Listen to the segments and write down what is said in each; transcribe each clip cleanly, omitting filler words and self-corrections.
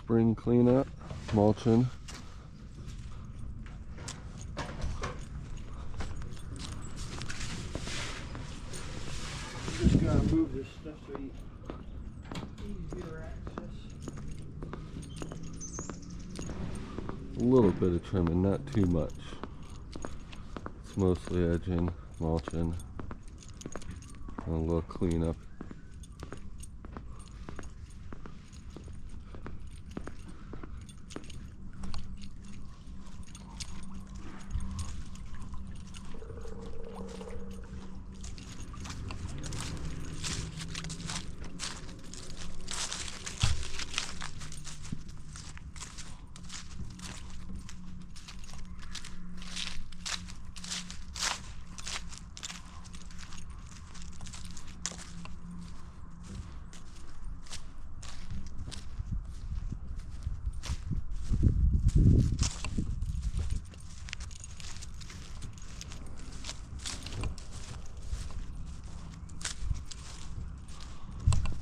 spring cleanup, mulching. Just gotta move this stuff so easier access. A little bit of trimming, not too much. It's mostly edging, mulching, and a little cleanup.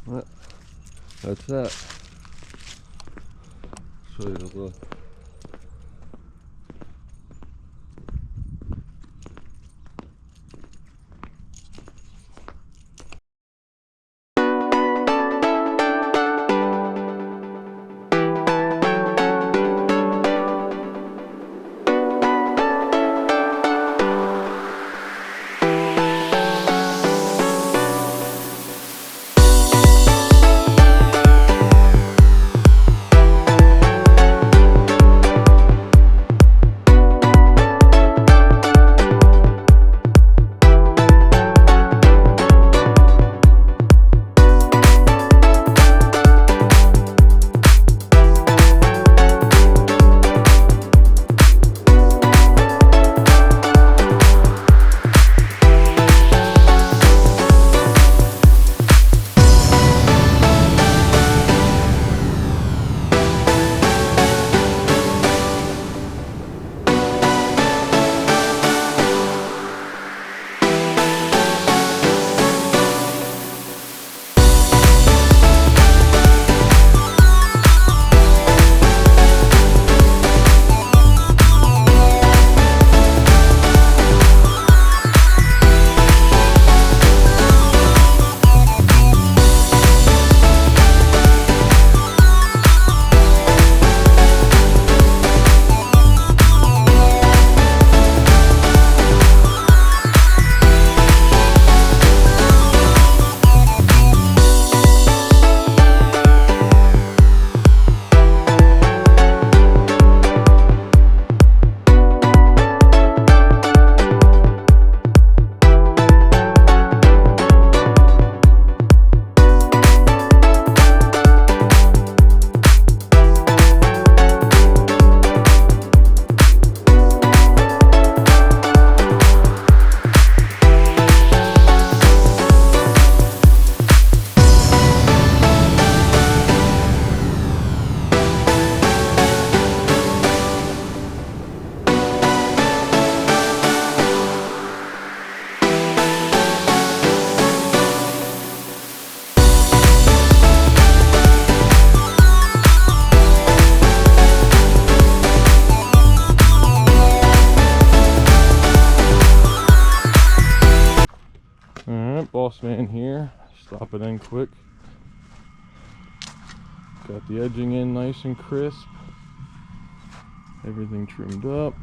Well, that's that. Show you the little. Boss man here, stop it in quick. Got the edging in nice and crisp. Everything trimmed up.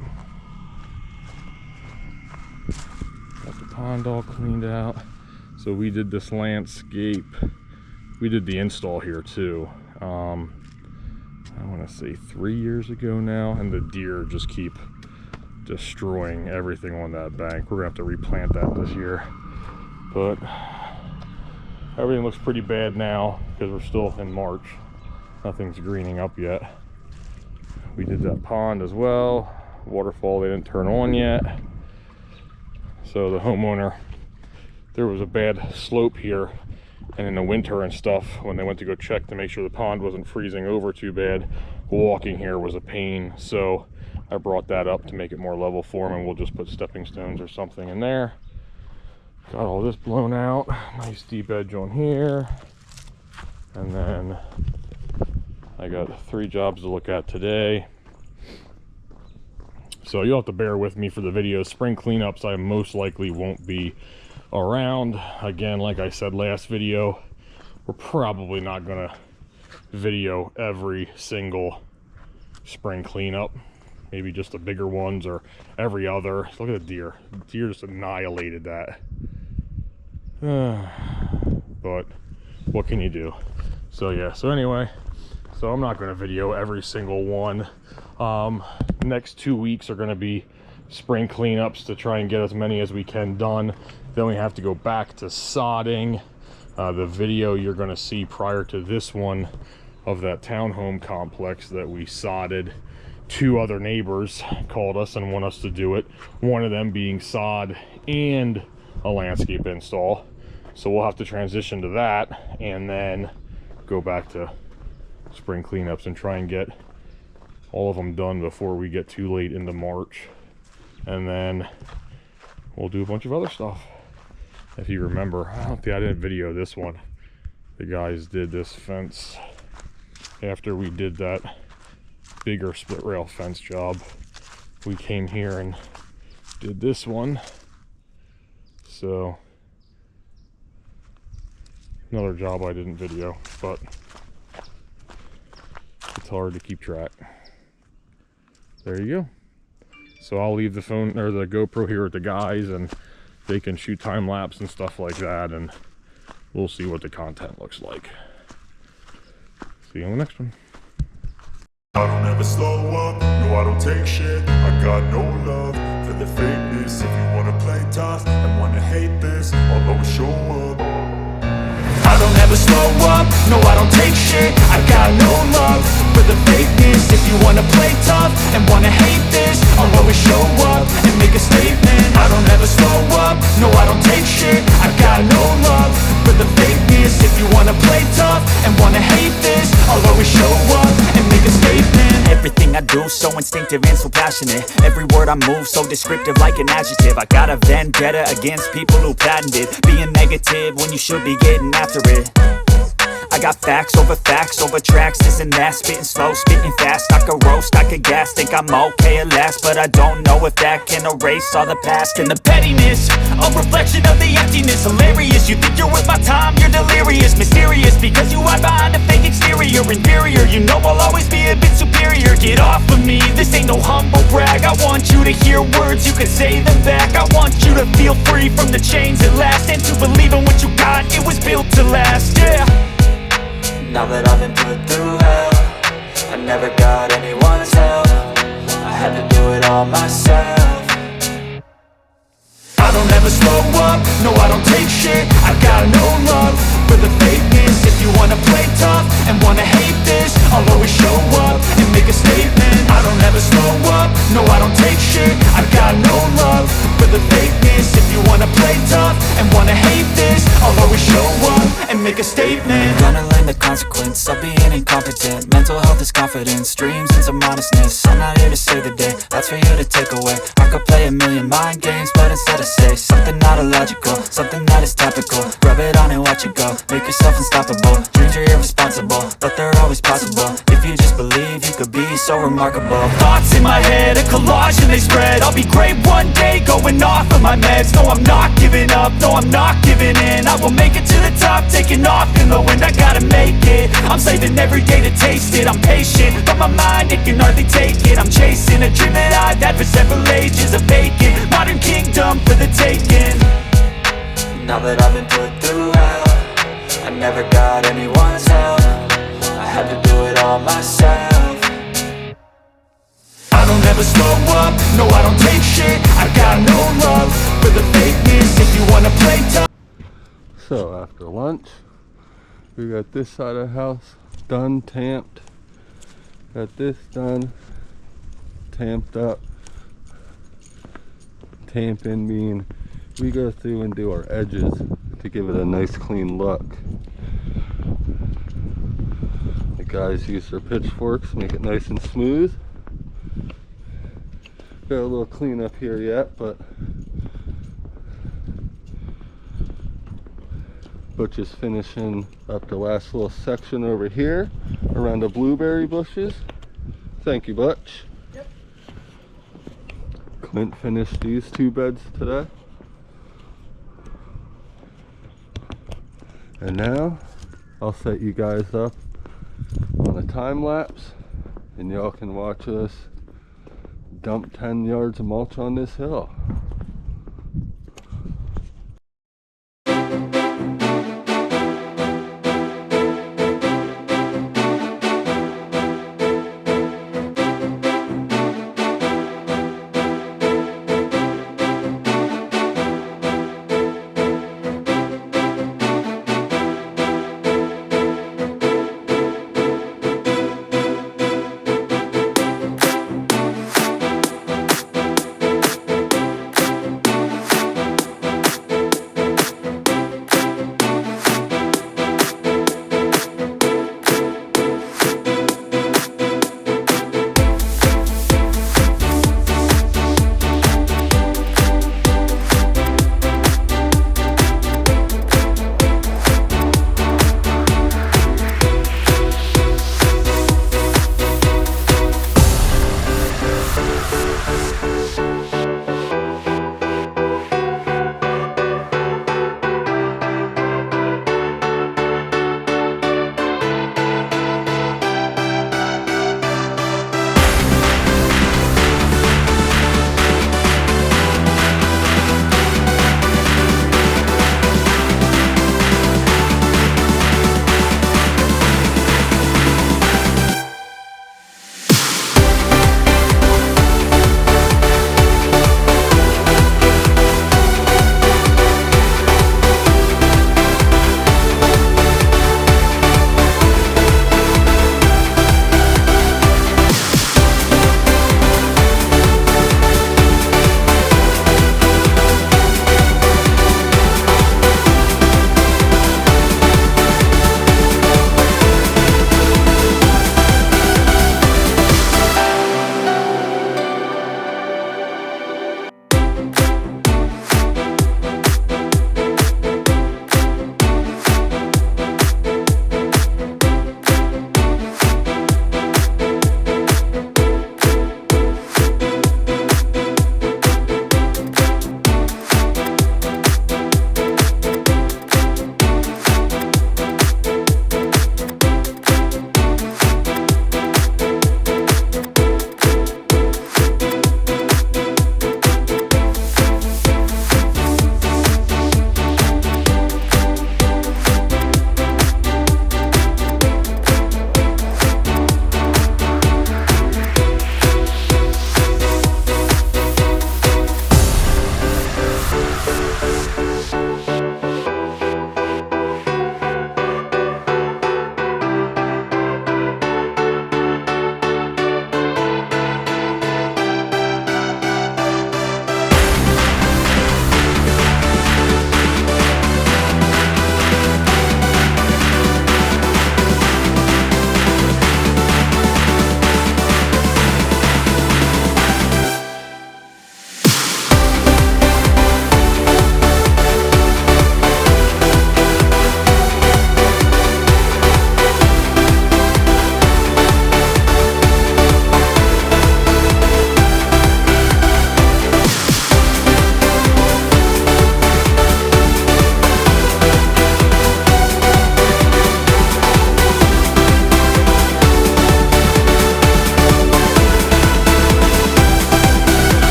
Got the pond all cleaned out. So we did this landscape. We did the install here too. I want to say 3 years ago now, and the deer just keep destroying everything on that bank. We're gonna have to replant that this year. But everything looks pretty bad now because we're still in March. Nothing's greening up yet. We did that pond as well. Waterfall they didn't turn on yet. So the homeowner, there was a bad slope here, and in the winter and stuff, when they went to go check to make sure the pond wasn't freezing over too bad, walking here was a pain. So I brought that up to make it more level for them, and we'll just put stepping stones or something in there. Got all this blown out, nice deep edge on here, and then I got 3 jobs to look at today. So you'll have to bear with me for the video. Spring cleanups, I most likely won't be around. Again, like I said last video, we're probably not gonna video every single spring cleanup. Maybe just the bigger ones or every other. Look at the deer. Deer just annihilated that. But what can you do? So yeah, so anyway, so I'm not gonna video every single one. Next 2 weeks are gonna be spring cleanups to try and get as many as we can done. Then we have to go back to sodding. The video you're gonna see prior to this one of that townhome complex that we sodded, 2 other neighbors called us and want us to do it. One of them being sod and a landscape install. So we'll have to transition to that and then go back to spring cleanups and try and get all of them done before we get too late into March. And then we'll do a bunch of other stuff. If you remember, I don't think I didn't video this one. The guys did this fence after we did that bigger split rail fence job. We came here and did this one. So another job I didn't video, but it's hard to keep track. There you go. So I'll leave the phone or the GoPro here with the guys and they can shoot time lapse and stuff like that, and we'll see what the content looks like. See you on the next one. I don't ever slow up, no I don't take shit. I got no love for the fakeness. If you wanna play tough and wanna hate this, I'll always show up. I don't ever slow up, no I don't take shit. I got no love for the fakeness. If you wanna play tough and wanna hate this, I'll always show up and make a statement. I don't ever slow up, no I don't take shit. I got no love for the fakeness. If you wanna play tough and wanna hate this, I'll always show up and make a statement. Everything I do so instinctive and so passionate. Every word I move so descriptive like an adjective. I got a vendetta against people who patented being negative when you should be getting after it. I got facts over tracks, this and that. Spitting slow, spitting fast, I could roast, I could gas. Think I'm okay at last, but I don't know if that can erase all the past. And the pettiness, a reflection of the emptiness. Hilarious, you think you're worth my time, you're delirious. Mysterious, because you hide behind a fake exterior. Inferior, you know I'll always be a bit superior. Get off of me, this ain't no humble brag. I want you to hear words, you can say them back. I want you to feel free from the chains at last, and to believe in what you got, it was built to last, yeah. Now that I've been put through hell, I never got anyone's help. I had to do it all myself. I don't ever slow up, no I don't take shit. I got no love for the fakeness. If you wanna play tough and wanna hate this, I'll always show up and make a statement. I don't ever slow up, no I don't take shit. I got no love for the fakeness. If you wanna play tough and wanna hate this, I'll always show up and make a statement. Gonna learn the consequence of being incompetent. Mental health is confidence, dreams into modestness. I'm not here to save the day, that's for you to take away. I could play a million mind games, but instead I say something not illogical, something that is topical. Rub it on and watch it go, make yourself unstoppable. Dreams are irresponsible, but they're always possible. If you just believe, you could be so remarkable. Thoughts in my head, a collage and they spread. I'll be great one day, going off of my meds. No, I'm not giving up, no, I'm not giving in. I will make it to the top, taking off in the wind. I gotta make it, I'm saving every day to taste it. I'm patient, but my mind, it can hardly take it. I'm chasing a dream that I've had for several ages. A vacant, modern kingdom for the taking. Now that I've been put through hell, I never got anyone's help. I had to do it all myself. I don't ever slow up, no I don't take shit. I got no love for the fakeness. If you wanna play tough. So after lunch, we got this side of the house done, tamped. Got this done, tamped up. Tamping mean we go through and do our edges to give it a nice clean look. The guys use their pitchforks, make it nice and smooth. Got a little clean up here yet, but Butch is finishing up the last little section over here around the blueberry bushes. Thank you, Butch. Yep. Clint finished these 2 beds today. And now I'll set you guys up on a time lapse and y'all can watch us dump 10 yards of mulch on this hill.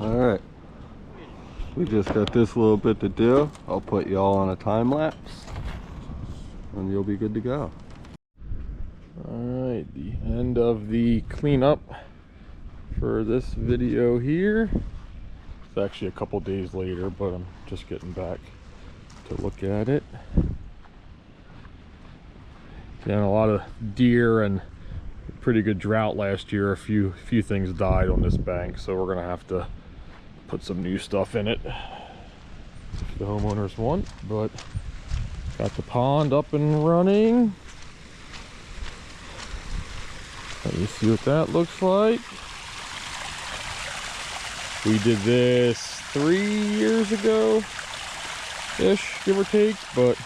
Alright, we just got this little bit to do. I'll put y'all on a time lapse and you'll be good to go. Alright, the end of the cleanup for this video here. It's actually a couple days later, but I'm just getting back to look at it. And a lot of deer and pretty good drought last year. A few things died on this bank, so we're gonna have to put some new stuff in it if the homeowners want. But got the pond up and running. Let me see what that looks like. We did this 3 years ago ish, give or take, but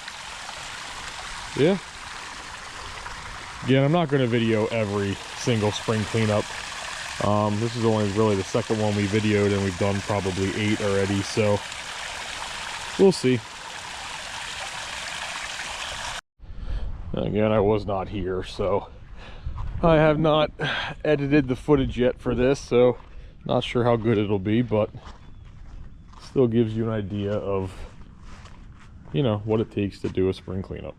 yeah. Again, I'm not going to video every single spring cleanup. This is only really the second one we videoed, and we've done probably 8 already, so we'll see. Again, I was not here, so I have not edited the footage yet for this, so not sure how good it'll be, but still gives you an idea of, you know, what it takes to do a spring cleanup.